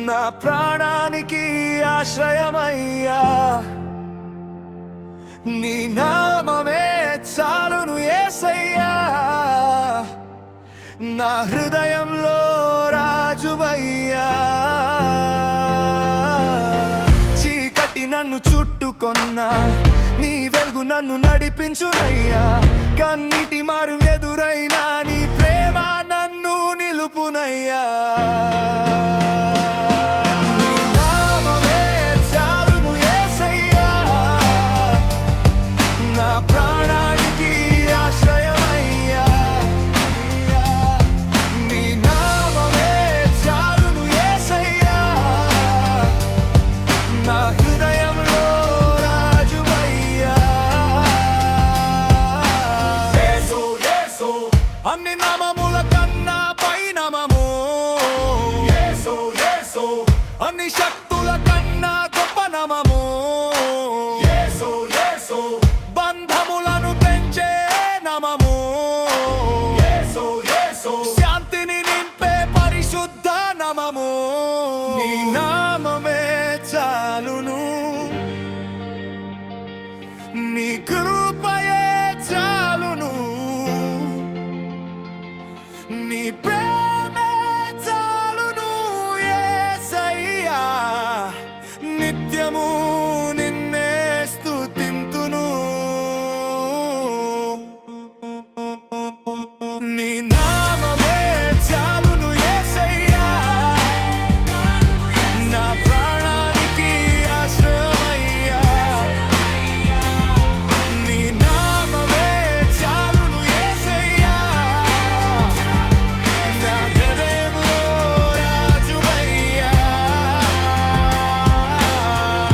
నా ప్రాణానికి ఆశ్రయమయ్యా. నీ నామమే చాలును యేసయ్యా, నా హృదయంలో రాజువయ్యా. చీకటి నన్ను చుట్టుకొన్నా, నీ వెలుగు నన్ను నడిపించునయ్యా. కన్నీటి మారు ఎదురైనా నీ ప్రేమ నన్ను నిలుపునయ్యా. అన్ని నామముల కన్నా పై నామము యేసు, యేసు. అన్ని శక్తుల కన్నా గొప్ప నామము యేసు, యేసు. బంధములను పెంచే నామము యేసు, యేసు. శాంతిని నింపే పరిశుద్ధ నామము. నీ నామమే చాలును, నీ కృప